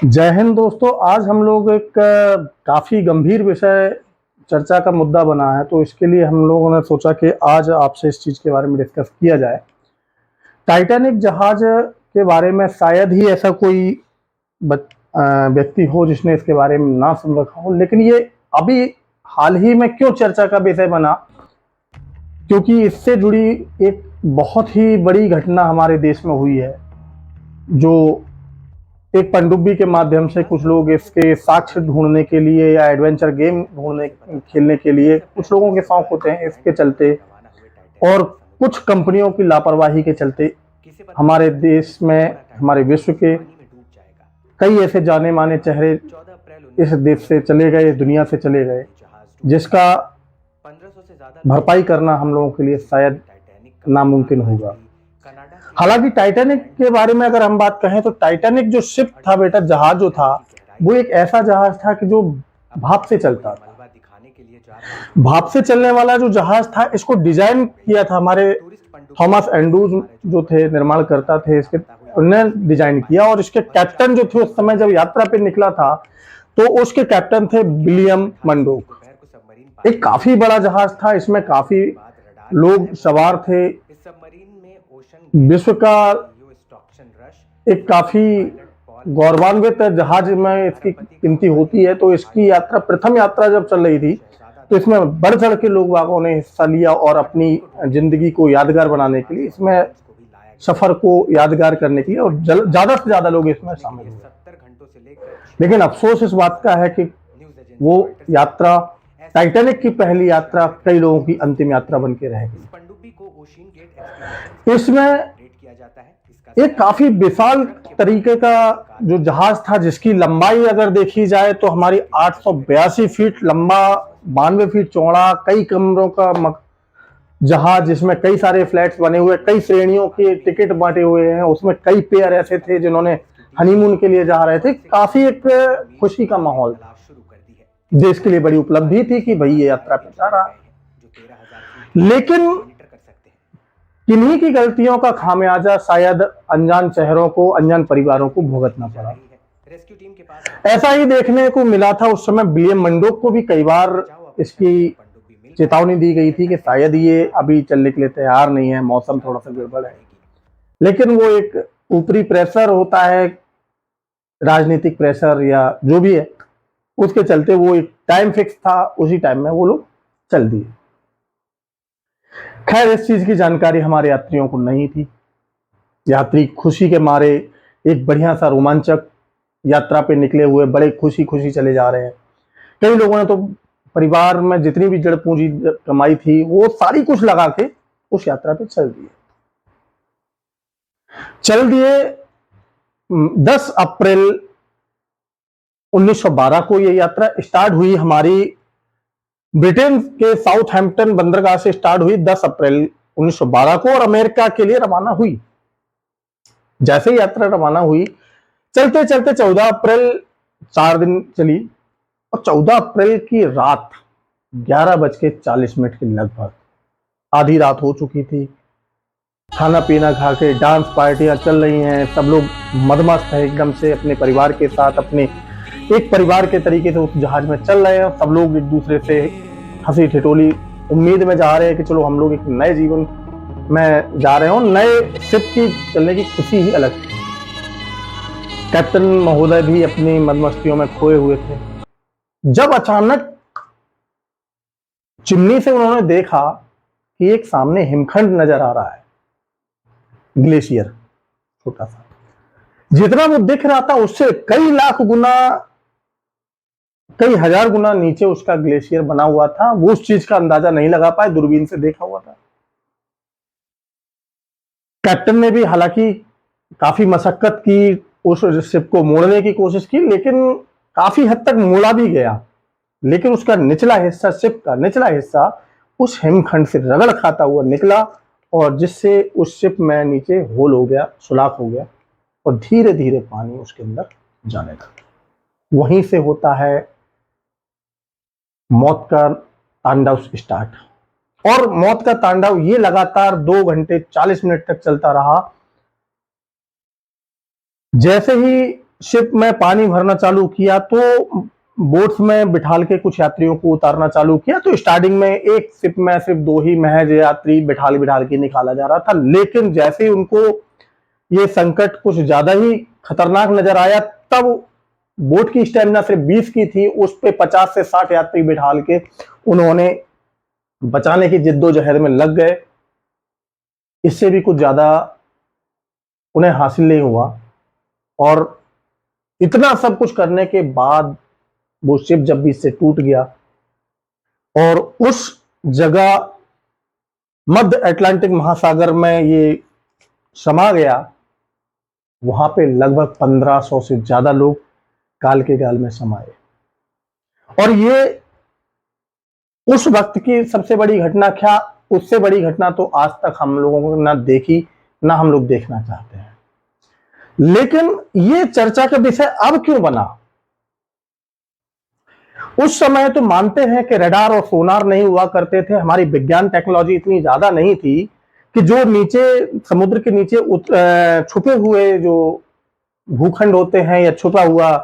जय हिंद दोस्तों। आज हम लोग एक काफ़ी गंभीर विषय चर्चा का मुद्दा बना है, तो इसके लिए हम लोगों ने सोचा कि आज आपसे इस चीज़ के बारे में डिस्कस किया जाए। टाइटैनिक जहाज के बारे में शायद ही ऐसा कोई व्यक्ति हो जिसने इसके बारे में ना सुन रखा हो, लेकिन ये अभी हाल ही में क्यों चर्चा का विषय बना, क्योंकि इससे जुड़ी एक बहुत ही बड़ी घटना हमारे देश में हुई है। जो एक पनडुब्बी के माध्यम से कुछ लोग इसके साक्ष्य ढूंढने के लिए या एडवेंचर गेम ढूंढने खेलने के लिए कुछ लोगों के शौक होते हैं, इसके चलते और कुछ कंपनियों की लापरवाही के चलते हमारे देश में, हमारे विश्व के कई ऐसे जाने माने चेहरे इस देश से चले गए, इस दुनिया से चले गए, जिसका भरपाई करना हम लोगों के लिए शायद नामुमकिन होगा। हालांकि टाइटैनिक के बारे में अगर हम बात कहें तो टाइटैनिक जो शिप था बेटा, जहाज जो था, वो एक ऐसा जहाज था कि जो भाप से चलता था। भाप से चलने वाला जो जहाज था, इसको डिजाइन किया था हमारे थॉमस एंड्रूज जो थे, निर्माण करता थे इसके, उन्होंने डिजाइन किया। और इसके कैप्टन जो थे उस समय जब यात्रा पे निकला था, तो उसके कैप्टन थे विलियम मंडोक। एक काफी बड़ा जहाज था, इसमें काफी लोग सवार थे। विश्व का एक काफी गौरवान्वित जहाज में इसकी गिनती होती है। तो इसकी यात्रा, प्रथम यात्रा जब चल रही थी, तो इसमें बढ़ चढ़ के लोग वागों ने हिस्सा लिया और अपनी जिंदगी को यादगार बनाने के लिए, इसमें सफर को यादगार करने के लिए और ज्यादा से ज्यादा लोग इसमें शामिल हुए। लेकिन अफसोस इस बात का है कि वो यात्रा, टाइटैनिक की पहली यात्रा, कई लोगों की अंतिम यात्रा बन के रह गई। इसमें एक काफी विशाल तरीके का जो जहाज था, जिसकी लंबाई अगर देखी जाए तो हमारी 882 फीट लंबा, 92 फीट चौड़ा, कई कमरों का जहाज, जिसमें कई सारे फ्लैट्स बने हुए, कई श्रेणियों के टिकट बांटे हुए हैं। उसमें कई पेयर ऐसे थे जिन्होंने हनीमून के लिए जा रहे थे। काफी एक खुशी का माहौल था, देश के लिए बड़ी उपलब्धि थी कि भाई ये यात्रा पे जा रहा है। लेकिन किन्हीं की गलतियों का खामियाजा शायद अनजान चेहरों को, अनजान परिवारों को भुगतना पड़ा। ऐसा ही देखने को मिला था उस समय। विलियम मंडोक को भी कई बार इसकी चेतावनी दी गई थी कि शायद ये अभी चलने के लिए तैयार नहीं है, मौसम थोड़ा सा गड़बड़ है। लेकिन वो एक ऊपरी प्रेशर होता है, राजनीतिक प्रेशर या जो भी है, उसके चलते वो एक टाइम फिक्स था, उसी टाइम में वो लोग चल दिए। खैर, इस चीज की जानकारी हमारे यात्रियों को नहीं थी। यात्री खुशी के मारे एक बढ़िया सा रोमांचक यात्रा पे निकले हुए, बड़े खुशी खुशी चले जा रहे हैं। कई लोगों ने तो परिवार में जितनी भी जड़ पूंजी कमाई थी, वो सारी कुछ लगा के उस यात्रा पे चल दिए। 10 अप्रैल 1912 को ये यात्रा स्टार्ट हुई। हमारी ब्रिटेन के साउथहैम्पटन बंदरगाह से स्टार्ट हुई 10 अप्रैल 1912 को और अमेरिका के लिए रवाना हुई। जैसे ही यात्रा रवाना हुई, चलते चलते 14 अप्रैल 4 दिन चली और 14 अप्रैल की रात 11:40 के लगभग, आधी रात हो चुकी थी। खाना पीना खा के डांस पार्टियां चल रही हैं, सब लोग मदमस्त है एकदम से, अपने परिवार के साथ, अपने एक परिवार के तरीके से उस जहाज में चल रहे हैं। सब लोग एक दूसरे से हंसी ठिठोली उम्मीद में जा रहे हैं कि चलो हम लोग एक नए जीवन में जा रहे हो, नए शिप की चलने की खुशी ही अलग थी। कैप्टन महोदय भी अपनी मदमस्तियों में खोए हुए थे, जब अचानक चिमनी से उन्होंने देखा कि एक सामने हिमखंड नजर आ रहा है, ग्लेशियर, छोटा सा। जितना वो दिख रहा था उससे कई लाख गुना, कई हजार गुना नीचे उसका ग्लेशियर बना हुआ था। वो उस चीज का अंदाजा नहीं लगा पाए, दूरबीन से देखा हुआ था। कैप्टन ने भी हालांकि काफी मशक्कत की, उस शिप को मोड़ने की कोशिश की, लेकिन काफी हद तक मोड़ा भी गया। लेकिन उसका निचला हिस्सा, शिप का निचला हिस्सा उस हिमखंड से रगड़ खाता हुआ निकला और जिससे उस शिप में नीचे होल हो गया, सुराख हो गया और धीरे धीरे पानी उसके अंदर जाने लगा। वहीं से होता है मौत का तांडव स्टार्ट। और मौत का तांडव ये लगातार 2 घंटे 40 मिनट तक चलता रहा। जैसे ही शिप में पानी भरना चालू किया तो बोट्स में बिठाल के कुछ यात्रियों को उतारना चालू किया। तो स्टार्टिंग में एक शिप में सिर्फ 2 ही महज यात्री बिठाल बिठाल के निकाला जा रहा था, लेकिन जैसे ही उनको ये संकट कुछ ज्यादा ही खतरनाक नजर आया, तब बोट की स्टेमिना सिर्फ 20 की थी, उस पे 50 से 60 यात्री बिठाल के उन्होंने बचाने की जिद्दोजहद में लग गए। इससे भी कुछ ज्यादा उन्हें हासिल नहीं हुआ, और इतना सब कुछ करने के बाद वो शिप जब भी से टूट गया और उस जगह मध्य अटलांटिक महासागर में ये समा गया, वहां पे लगभग 1500 से ज्यादा लोग काल के गाल में समाये। और ये उस वक्त की सबसे बड़ी घटना, क्या उससे बड़ी घटना तो आज तक हम लोगों को ना देखी, ना हम लोग देखना चाहते हैं। लेकिन ये चर्चा का विषय अब क्यों बना? उस समय तो मानते हैं कि रडार और सोनार नहीं हुआ करते थे, हमारी विज्ञान टेक्नोलॉजी इतनी ज्यादा नहीं थी कि जो नीचे समुद्र के नीचे छुपे हुए जो भूखंड होते हैं या छुपा हुआ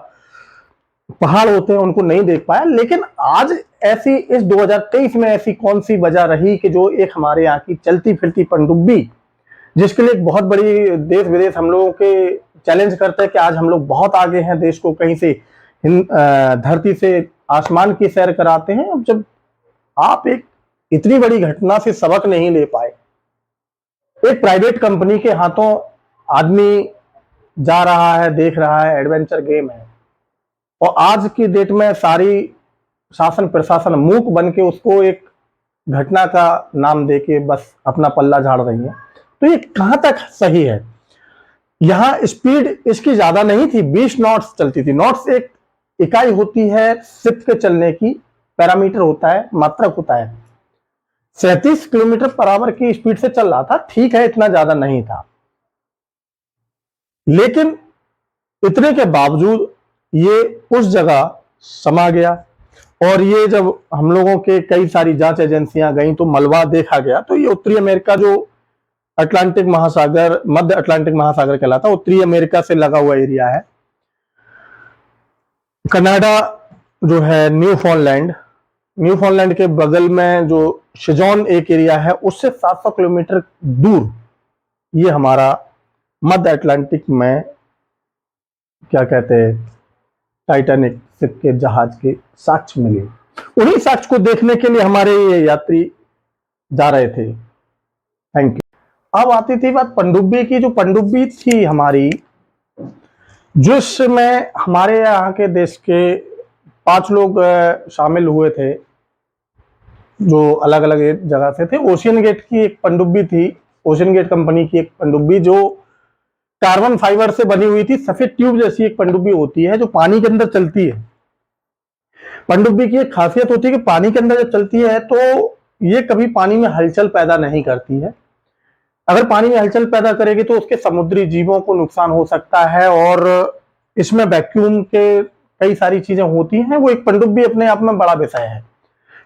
पहाड़ होते हैं उनको नहीं देख पाया। लेकिन आज ऐसी इस 2023 में ऐसी कौन सी वजह रही कि जो एक हमारे यहाँ की चलती फिरती पनडुब्बी, जिसके लिए एक बहुत बड़ी देश विदेश हम लोगों के चैलेंज करते हैं कि आज हम लोग बहुत आगे हैं, देश को कहीं से धरती से आसमान की सैर कराते हैं। अब जब आप एक इतनी बड़ी घटना से सबक नहीं ले पाए, एक प्राइवेट कंपनी के हाथों आदमी जा रहा है, देख रहा है, एडवेंचर गेम है, और आज की डेट में सारी शासन प्रशासन मूक बन के उसको एक घटना का नाम देके बस अपना पल्ला झाड़ रही है। तो ये कहां तक सही है? यहां स्पीड इसकी ज्यादा नहीं थी, 20 नॉट्स चलती थी। नॉट्स एक इकाई होती है शिप के चलने की, पैरामीटर होता है, मात्रक होता है। 37 किलोमीटर पर आवर की स्पीड से चल रहा था, ठीक है, इतना ज्यादा नहीं था, लेकिन इतने के बावजूद ये उस जगह समा गया। और ये जब हम लोगों के कई सारी जांच एजेंसियां गई तो मलबा देखा गया, तो ये उत्तरी अमेरिका जो अटलांटिक महासागर, मध्य अटलांटिक महासागर कहलाता है, उत्तरी अमेरिका से लगा हुआ एरिया है। कनाडा जो है, न्यूफाउंडलैंड के बगल में जो शिजोन एक एरिया है, उससे 700 किलोमीटर दूर ये हमारा मध्य अटलांटिक में क्या कहते हैं, टाइटैनिक शिप के जहाज के साक्ष्य मिले। उन्हीं साक्ष्य को देखने के लिए हमारे ये यात्री जा रहे थे। Thank you. अब आती थी बात पनडुब्बी की। जो पनडुब्बी थी हमारी, जिसमें हमारे यहाँ के देश के 5 लोग शामिल हुए थे, जो अलग अलग जगह से थे। ओशियन गेट की एक पनडुब्बी थी, ओशियन गेट कंपनी की एक पनडुब्बी, जो कार्बन फाइबर से बनी हुई थी। सफेद ट्यूब जैसी एक पनडुब्बी होती है जो पानी के अंदर चलती है। पनडुब्बी की एक खासियत होती है कि पानी के अंदर जब चलती है तो ये कभी पानी में हलचल पैदा नहीं करती है। अगर पानी में हलचल पैदा करेगी तो उसके समुद्री जीवों को नुकसान हो सकता है, और इसमें वैक्यूम के कई सारी चीजें होती हैं। वो एक पनडुब्बी अपने आप में बड़ा विषय है।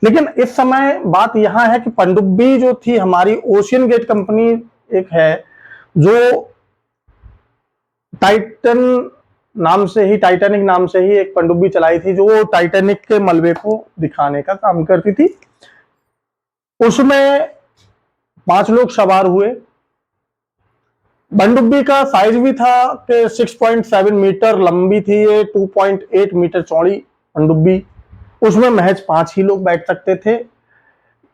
लेकिन इस समय बात यहां है कि पनडुब्बी जो थी हमारी, ओशियन गेट कंपनी एक है जो टाइटैनिक नाम से ही एक पनडुब्बी चलाई थी, जो टाइटैनिक के मलबे को दिखाने का काम करती थी। उसमें 5 लोग सवार हुए। पनडुब्बी का साइज भी था कि 6.7 मीटर लंबी थी, ये 2.8 मीटर चौड़ी पनडुब्बी। उसमें महज 5 ही लोग बैठ सकते थे।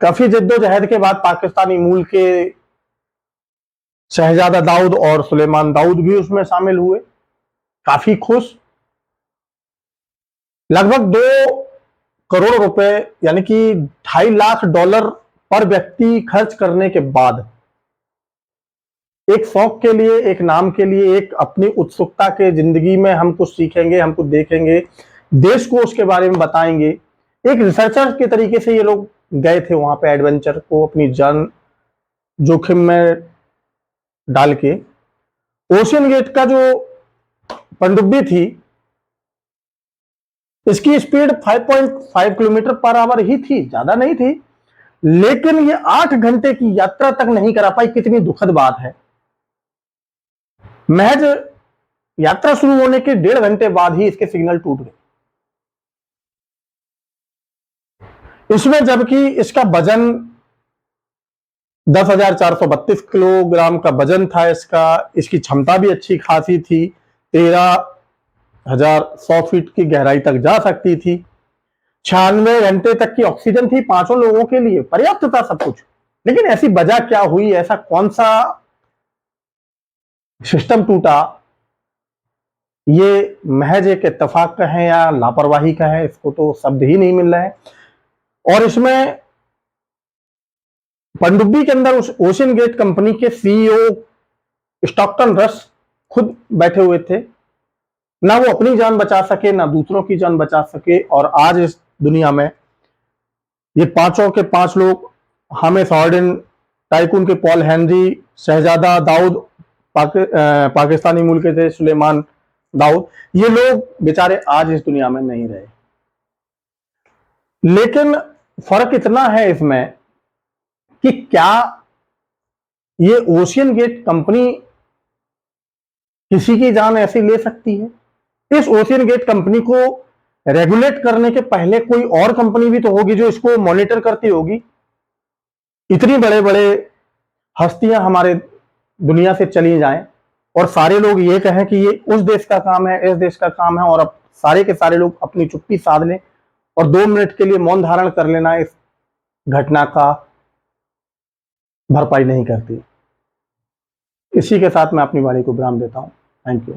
काफी जद्दोजहद के बाद पाकिस्तानी मूल के शहजादा दाऊद और सुलेमान दाऊद भी उसमें शामिल हुए, काफी खुश। लगभग 2 करोड़ रुपए यानी कि $2.5 लाख पर व्यक्ति खर्च करने के बाद, एक शौक के लिए, एक नाम के लिए, एक अपनी उत्सुकता के जिंदगी में हम कुछ सीखेंगे, हम कुछ देखेंगे, देश को उसके बारे में बताएंगे, एक रिसर्चर के तरीके से ये लोग गए थे वहां पे एडवेंचर को अपनी जान जोखिम में डाल के। ओशियन गेट का जो पनडुब्बी थी, इसकी स्पीड 5.5 किलोमीटर पर आवर ही थी, ज्यादा नहीं थी, लेकिन ये 8 घंटे की यात्रा तक नहीं करा पाई। कितनी दुखद बात है। महज यात्रा शुरू होने के 1.5 घंटे बाद ही इसके सिग्नल टूट गए। इसमें जबकि इसका वजन 10,432 किलोग्राम का वजन था इसकी क्षमता भी अच्छी खासी थी, 13,100 फीट की गहराई तक जा सकती थी, 96 घंटे तक की ऑक्सीजन थी 5 लोगों के लिए, पर्याप्त था सब कुछ। लेकिन ऐसी वजह क्या हुई, ऐसा कौन सा सिस्टम टूटा, ये महज एक इत्तेफाक का है या लापरवाही का है, इसको तो शब्द ही नहीं मिल रहे हैं। और इसमें पनडुब्बी के अंदर उस ओशन गेट कंपनी के सीईओ स्टॉकटन रस खुद बैठे हुए थे, ना वो अपनी जान बचा सके ना दूसरों की जान बचा सके। और आज इस दुनिया में ये पांचों के 5 लोग, हामिस हॉर्डन, टाइकून के पॉल हेनरी, शहजादा दाऊद, पाकिस्तानी मूल के थे सुलेमान दाऊद, ये लोग बेचारे आज इस दुनिया में नहीं रहे। लेकिन फर्क इतना है इसमें कि क्या ये ओशियन गेट कंपनी किसी की जान ऐसी ले सकती है? इस ओशियन गेट कंपनी को रेगुलेट करने के पहले कोई और कंपनी भी तो होगी जो इसको मॉनिटर करती होगी। इतनी बड़े बड़े हस्तियां हमारे दुनिया से चली जाएं और सारे लोग ये कहें कि ये उस देश का काम है, इस देश का काम है, और अब सारे के सारे लोग अपनी चुप्पी साध लें और 2 मिनट के लिए मौन धारण कर लेना इस घटना का भरपाई नहीं करती। इसी के साथ मैं अपनी वाणी को विराम देता हूं। Thank you.